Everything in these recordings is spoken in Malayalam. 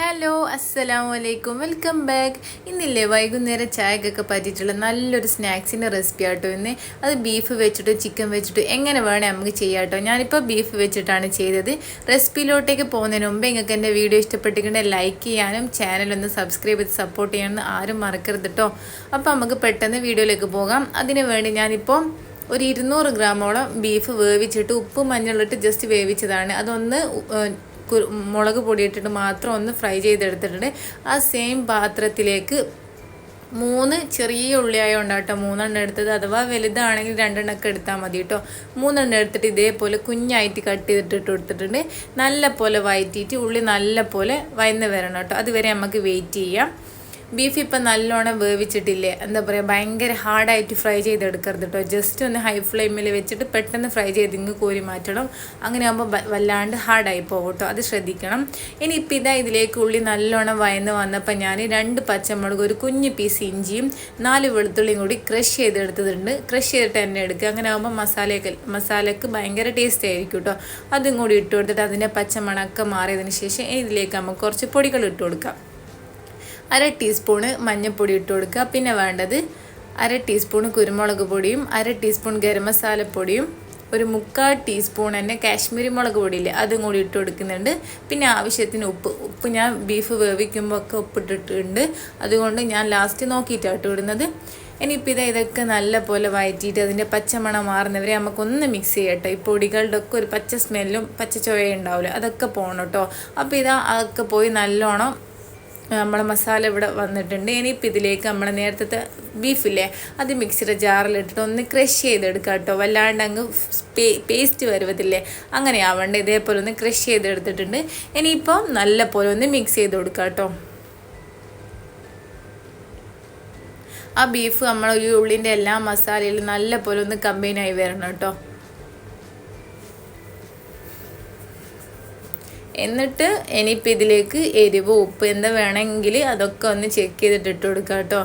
ഹലോ അസ്സലാമു അലൈക്കും വെൽക്കം ബാക്ക്. ഇന്നില്ലേ വൈകുന്നേരം ചായക്കൊക്കെ പറ്റിയിട്ടുള്ള നല്ലൊരു സ്നാക്സിൻ്റെ റെസിപ്പി ആട്ടോ ഇന്ന്. അത് ബീഫ് വെച്ചിട്ട് ചിക്കൻ വെച്ചിട്ട് എങ്ങനെ വേണേൽ നമുക്ക് ചെയ്യാം കേട്ടോ. ഞാനിപ്പോൾ ബീഫ് വെച്ചിട്ടാണ് ചെയ്തത്. റെസിപ്പിയിലോട്ടേക്ക് പോകുന്നതിന് മുമ്പ് നിങ്ങൾക്ക് എൻ്റെ വീഡിയോ ഇഷ്ടപ്പെട്ടിട്ടുണ്ടെങ്കിൽ ലൈക്ക് ചെയ്യാനും ചാനലൊന്ന് സബ്സ്ക്രൈബ് ചെയ്ത് സപ്പോർട്ട് ചെയ്യാനും ആരും മറക്കരുത് കേട്ടോ. അപ്പോൾ നമുക്ക് പെട്ടെന്ന് വീഡിയോയിലേക്ക് പോകാം. അതിന് വേണ്ടി ഞാനിപ്പോൾ ഒരു 200 ഗ്രാമോളം ബീഫ് വേവിച്ചിട്ട് ഉപ്പ് മഞ്ഞളിട്ട് ജസ്റ്റ് വേവിച്ചതാണ്. അതൊന്ന് മുളക് പൊടിയിട്ടിട്ട് മാത്രം ഒന്ന് ഫ്രൈ ചെയ്തെടുത്തിട്ടുണ്ട്. ആ സെയിം പാത്രത്തിലേക്ക് 3 ചെറിയ ഉള്ളിയായോണ്ട് കേട്ടോ 3 എടുത്തത്. അഥവാ വലുതാണെങ്കിൽ 2 എടുത്താൽ മതി കേട്ടോ. 3 എടുത്തിട്ട് ഇതേപോലെ കുഞ്ഞായിട്ട് കട്ട് ചെയ്തിട്ട് കൊടുത്തിട്ടുണ്ട്. നല്ല പോലെ വഴറ്റിയിട്ട് ഉള്ളി നല്ല പോലെ വഴന്ന് വരണം കേട്ടോ. അതുവരെ നമുക്ക് വെയിറ്റ് ചെയ്യാം. ബീഫ് ഇപ്പം നല്ലോണം വേവിച്ചിട്ടില്ലേ, എന്താ പറയുക, ഭയങ്കര ഹാർഡായിട്ട് ഫ്രൈ ചെയ്തെടുക്കരുത് കേട്ടോ. ജസ്റ്റ് ഒന്ന് ഹൈ ഫ്ലെയിമിൽ വെച്ചിട്ട് പെട്ടെന്ന് ഫ്രൈ ചെയ്ത് ഇങ്ങ് കോരി മാറ്റണം. അങ്ങനെ ആകുമ്പോൾ വല്ലാണ്ട് ഹാർഡായി പോകും കേട്ടോ, അത് ശ്രദ്ധിക്കണം. ഇനിയിപ്പോൾ ഇതാ ഇതിലേക്ക് ഉള്ളി നല്ലോണം വയന്ന് വന്നപ്പോൾ ഞാൻ 2 പച്ചമുളക്, ഒരു കുഞ്ഞ് പീസ് ഇഞ്ചിയും 4 വെളുത്തുള്ളിയും കൂടി ക്രഷ് ചെയ്തെടുത്തിട്ടുണ്ട്. ക്രഷ് ചെയ്തിട്ട് തന്നെ എടുക്കുക. അങ്ങനെ ആകുമ്പോൾ മസാലയ്ക്ക് ഭയങ്കര ടേസ്റ്റ് ആയിരിക്കും കേട്ടോ. അതും കൂടി ഇട്ട് കൊടുത്തിട്ട് അതിൻ്റെ പച്ചമണക്കം മാറിയതിന് ശേഷം ഇതിലേക്ക് നമുക്ക് കുറച്ച് പൊടികൾ ഇട്ട് കൊടുക്കാം. 1/2 ടീസ്പൂണ് മഞ്ഞൾപ്പൊടി ഇട്ട് കൊടുക്കുക. പിന്നെ വേണ്ടത് 1/2 ടീസ്പൂണ് കുരുമുളക് പൊടിയും 1/2 ടീസ്പൂൺ ഗരം മസാലപ്പൊടിയും ഒരു 3/4 ടീസ്പൂൺ തന്നെ കാശ്മീരി മുളക് പൊടിയില്ലേ അതും കൂടി ഇട്ട് കൊടുക്കുന്നുണ്ട്. പിന്നെ ആവശ്യത്തിന് ഉപ്പ് ഞാൻ ബീഫ് വേവിക്കുമ്പോൾ ഒക്കെ ഉപ്പിട്ടിട്ടുണ്ട്. അതുകൊണ്ട് ഞാൻ ലാസ്റ്റ് നോക്കിയിട്ടാണ് ഇട്ട് ഇടുന്നത്. ഇനിയിപ്പോൾ ഇതൊക്കെ നല്ല പോലെ വഴറ്റിയിട്ട് അതിൻ്റെ പച്ചമണം മാറുന്നവരെ നമുക്കൊന്ന് മിക്സ് ചെയ്യട്ടോ. ഈ പൊടികളുടെ ഒക്കെ ഒരു പച്ച സ്മെല്ലും പച്ച ചൊവയും ഉണ്ടാവില്ല, അതൊക്കെ പോകണം കേട്ടോ. അപ്പോൾ അതൊക്കെ പോയി നല്ലോണം നമ്മളെ മസാല ഇവിടെ വന്നിട്ടുണ്ട്. ഇനിയിപ്പോൾ ഇതിലേക്ക് നമ്മൾ നേരത്തെ ബീഫില്ലേ അത് മിക്സിയുടെ ജാറിലിട്ടിട്ട് ഒന്ന് ക്രഷ് ചെയ്തെടുക്കുക കേട്ടോ. വല്ലാണ്ട് അങ്ങ് പേസ്റ്റ് വരുവതില്ലേ, അങ്ങനെ ആവണ്ട. ഇതേപോലെ ഒന്ന് ക്രഷ് ചെയ്തെടുത്തിട്ടുണ്ട്. ഇനിയിപ്പോൾ നല്ല പോലെ ഒന്ന് മിക്സ് ചെയ്ത് കൊടുക്കുക കേട്ടോ. ആ ബീഫ് നമ്മൾ ഈ ഉള്ളിൻ്റെ എല്ലാ മസാലയിലും നല്ല പോലെ ഒന്ന് കമ്പൈനായി വരണം കേട്ടോ. എന്നിട്ട് ഇനിയിപ്പോൾ ഇതിലേക്ക് എരിവ് ഉപ്പ് എന്താ വേണമെങ്കിൽ അതൊക്കെ ഒന്ന് ചെക്ക് ചെയ്തിട്ട് ഇട്ട് കൊടുക്കുക കേട്ടോ.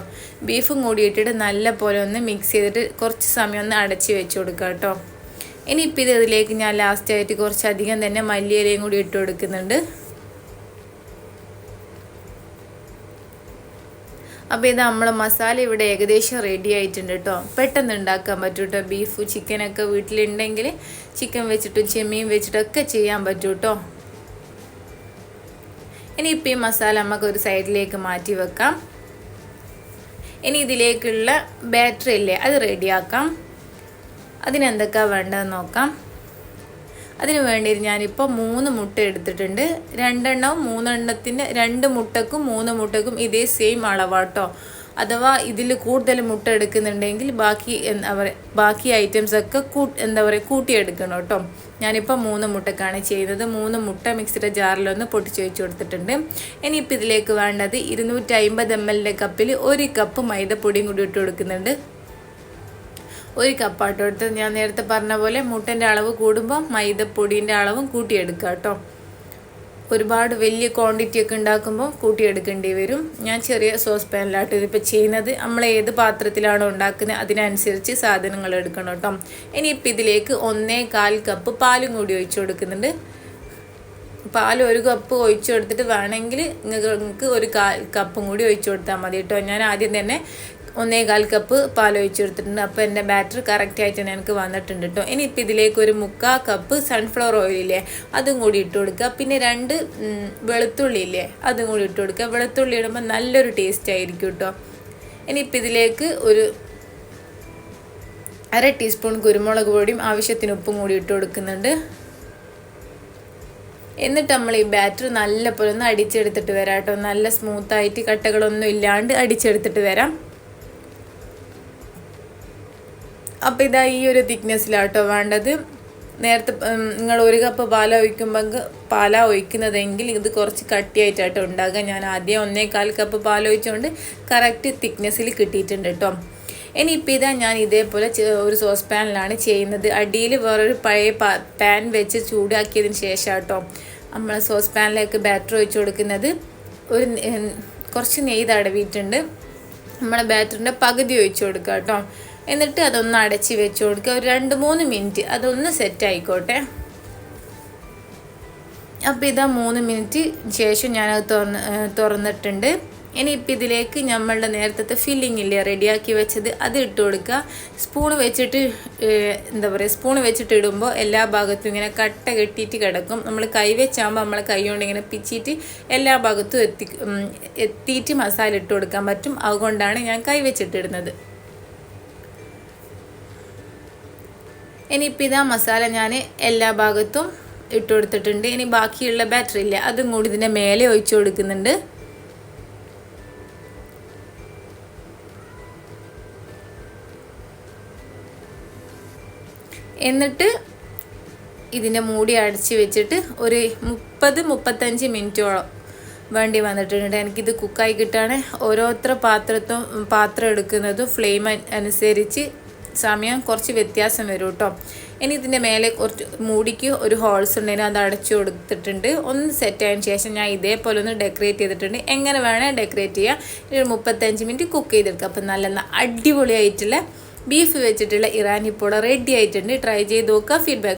ബീഫും കൂടി ഇട്ടിട്ട് നല്ല പോലെ ഒന്ന് മിക്സ് ചെയ്തിട്ട് കുറച്ച് സമയം ഒന്ന് അടച്ച് വെച്ച് കൊടുക്കുക കേട്ടോ. ഇനിയിപ്പോൾ ഇതിലേക്ക് ഞാൻ ലാസ്റ്റായിട്ട് കുറച്ചധികം തന്നെ മല്ലിയിലയും കൂടി ഇട്ട് കൊടുക്കുന്നുണ്ട്. അപ്പോൾ നമ്മളെ മസാല ഇവിടെ ഏകദേശം റെഡി ആയിട്ടുണ്ട് കേട്ടോ. പെട്ടെന്ന് ഉണ്ടാക്കാൻ പറ്റും കേട്ടോ. ബീഫ് ചിക്കനൊക്കെ വീട്ടിലുണ്ടെങ്കിൽ ചിക്കൻ വെച്ചിട്ടും ചെമ്മീൻ വെച്ചിട്ടൊക്കെ ചെയ്യാൻ പറ്റും കേട്ടോ. ഇനിയിപ്പോൾ ഈ മസാല നമുക്ക് ഒരു സൈഡിലേക്ക് മാറ്റി വെക്കാം. ഇനി ഇതിലേക്കുള്ള ബാറ്ററി ഇല്ലേ അത് റെഡിയാക്കാം. അതിനെന്തൊക്കെയാണ് വേണ്ടതെന്ന് നോക്കാം. അതിന് വേണ്ടി ഞാനിപ്പോൾ 3 മുട്ട എടുത്തിട്ടുണ്ട്. 2 മുട്ടക്കും 3 മുട്ടക്കും ഇതേ സെയിം അളവാട്ടോ. അഥവാ ഇതിൽ കൂടുതൽ മുട്ട എടുക്കുന്നുണ്ടെങ്കിൽ ബാക്കി ഐറ്റംസൊക്കെ കൂട്ടിയെടുക്കണം കേട്ടോ. ഞാനിപ്പോൾ 3 മുട്ടക്കാണ് ചെയ്യുന്നത്. 3 മുട്ട മിക്സിയുടെ ജാറിലൊന്ന് പൊട്ടിച്ച് വെച്ച് കൊടുത്തിട്ടുണ്ട്. ഇനിയിപ്പോൾ ഇതിലേക്ക് വേണ്ടത് 250 ml കപ്പിൽ 1 കപ്പ് മൈദപ്പൊടിയും കൂടി ഇട്ട് കൊടുക്കുന്നുണ്ട്. 1 കപ്പാട്ടോ എടുത്ത്. ഞാൻ നേരത്തെ പറഞ്ഞ പോലെ മുട്ടൻ്റെ അളവ് കൂടുമ്പോൾ മൈദപ്പൊടീൻ്റെ അളവും കൂട്ടിയെടുക്കുക കേട്ടോ. ഒരുപാട് വലിയ ക്വാണ്ടിറ്റി ഒക്കെ ഉണ്ടാക്കുമ്പോൾ കൂട്ടിയെടുക്കേണ്ടി വരും. ഞാൻ ചെറിയ സോസ് പാനിലാട്ടോ ഇതിപ്പോൾ ചെയ്യുന്നത്. നമ്മൾ ഏത് പാത്രത്തിലാണോ ഉണ്ടാക്കുന്നത് അതിനനുസരിച്ച് സാധനങ്ങൾ എടുക്കണം കേട്ടോ. ഇനിയിപ്പോൾ ഇതിലേക്ക് 1/4 കപ്പ് പാലും കൂടി ഒഴിച്ചു കൊടുക്കുന്നുണ്ട്. പാൽ 1 കപ്പ് ഒഴിച്ചു കൊടുത്തിട്ട് വേണമെങ്കിൽ നിങ്ങൾക്ക് 1/4 കപ്പും കൂടി ഒഴിച്ചു കൊടുത്താൽ മതി കേട്ടോ. ഞാൻ ആദ്യം തന്നെ 1/4 കപ്പ് പാൽ ഒഴിച്ചു കൊടുത്തിട്ടുണ്ട്. അപ്പോൾ എൻ്റെ ബാറ്റർ കറക്റ്റായിട്ട് എനിക്ക് വന്നിട്ടുണ്ട് കേട്ടോ. ഇനിയിപ്പോൾ ഇതിലേക്ക് ഒരു 3/4 കപ്പ് സൺഫ്ലവർ ഓയിലില്ലേ അതും കൂടി ഇട്ട് കൊടുക്കുക. പിന്നെ 2 വെളുത്തുള്ളി ഇല്ലേ അതും കൂടി ഇട്ട് കൊടുക്കുക. വെളുത്തുള്ളി ഇടുമ്പോൾ നല്ലൊരു ടേസ്റ്റ് ആയിരിക്കും കേട്ടോ. ഇനിയിപ്പോൾ ഇതിലേക്ക് ഒരു 1/2 ടീസ്പൂൺ കുരുമുളക് പൊടിയും ആവശ്യത്തിന് ഉപ്പും കൂടി ഇട്ട് കൊടുക്കുന്നുണ്ട്. എന്നിട്ട് നമ്മൾ ഈ ബാറ്റർ നല്ല പോലെ ഒന്ന് അടിച്ചെടുത്തിട്ട് വരാം കേട്ടോ. നല്ല സ്മൂത്തായിട്ട് കട്ടകളൊന്നും ഇല്ലാണ്ട് അടിച്ചെടുത്തിട്ട് വരാം. അപ്പോൾ ഈ ഒരു തിക്നെസ്സിലാട്ടോ വേണ്ടത്. നേരത്തെ നിങ്ങൾ 1 കപ്പ് പാല ഒഴിക്കുന്നതെങ്കിൽ ഇത് കുറച്ച് കട്ടിയായിട്ടാട്ടോ ഉണ്ടാകുക. ഞാൻ ആദ്യം 1/4 കപ്പ് പാൽ ഒഴിച്ചുകൊണ്ട് കറക്റ്റ് തിക്നെസ്സിൽ കിട്ടിയിട്ടുണ്ട് കേട്ടോ. ഇനിയിപ്പോൾ ഞാൻ ഇതേപോലെ ഒരു സോസ് പാനിലാണ് ചെയ്യുന്നത്. അടിയിൽ വേറൊരു പഴയ പാൻ വെച്ച് ചൂടാക്കിയതിന് ശേഷം കേട്ടോ നമ്മൾ സോസ് പാനിലേക്ക് ബാറ്റർ ഒഴിച്ച് കൊടുക്കുന്നത്. കുറച്ച് നെയ്യ് തടവിയിട്ടുണ്ട്. നമ്മളെ ബാറ്ററിൻ്റെ പകുതി ഒഴിച്ച് കൊടുക്കുക കേട്ടോ. എന്നിട്ട് അതൊന്ന് അടച്ച് വെച്ച് കൊടുക്കുക. ഒരു 2-3 മിനിറ്റ് അതൊന്ന് സെറ്റ് ആയിക്കോട്ടെ. അപ്പോൾ ഇതാ 3 മിനിറ്റ് ശേഷം ഞാനത് തുറന്നിട്ടുണ്ട്. ഇനിയിപ്പോൾ ഇതിലേക്ക് നമ്മളുടെ നേരത്തെ ഫില്ലിംഗ് ഇല്ലേ റെഡിയാക്കി വെച്ചത് അത് ഇട്ട് കൊടുക്കുക. സ്പൂണ് വെച്ചിട്ട് സ്പൂണ് വെച്ചിട്ട് ഇടുമ്പോൾ എല്ലാ ഭാഗത്തും ഇങ്ങനെ കട്ട കെട്ടിയിട്ട് കിടക്കും. നമ്മൾ കൈ വെച്ചാകുമ്പോൾ നമ്മളെ കൈ കൊണ്ട് ഇങ്ങനെ പിച്ചിട്ട് എല്ലാ ഭാഗത്തും എത്തിയിട്ട് മസാല ഇട്ട് കൊടുക്കാൻ പറ്റും. അതുകൊണ്ടാണ് ഞാൻ കൈ വെച്ചിട്ടിടുന്നത്. ഇനിയിപ്പോൾ ഇതാ മസാല ഞാൻ എല്ലാ ഭാഗത്തും ഇട്ട് കൊടുത്തിട്ടുണ്ട്. ഇനി ബാക്കിയുള്ള ബാറ്ററി ഇല്ല അതും കൂടി ഇതിൻ്റെ മേലെ ഒഴിച്ചു കൊടുക്കുന്നുണ്ട്. എന്നിട്ട് ഇതിൻ്റെ മൂടി അടച്ച് വെച്ചിട്ട് ഒരു 30-35 മിനിറ്റോളം വേണ്ടി വന്നിട്ടുണ്ട്. എനിക്കിത് കുക്കായി കിട്ടാണ്. ഓരോരുത്തർ പാത്രം എടുക്കുന്നതും ഫ്ലെയിം അനുസരിച്ച് സമയം കുറച്ച് വ്യത്യാസം വരും കേട്ടോ. ഇനി ഇതിൻ്റെ മേലെ കുറച്ച് മൂടിക്ക് ഒരു ഹോൾസ് ഉണ്ടെങ്കിൽ അത് അടച്ചു കൊടുത്തിട്ടുണ്ട്. ഒന്ന് സെറ്റായതിന് ശേഷം ഞാൻ ഇതേപോലെ ഒന്ന് ഡെക്കറേറ്റ് ചെയ്തിട്ടുണ്ട്. എങ്ങനെ വേണേൽ ഡെക്കറേറ്റ് ചെയ്യുക. ഒരു 35 മിനിറ്റ് കുക്ക് ചെയ്തെടുക്കുക. അപ്പം നല്ല അടിപൊളിയായിട്ടുള്ള ബീഫ് വെച്ചിട്ടുള്ള ഇറാനി പോള റെഡി ആയിട്ടുണ്ട്. ട്രൈ ചെയ്ത് നോക്കുക. ഫീഡ്ബാക്ക്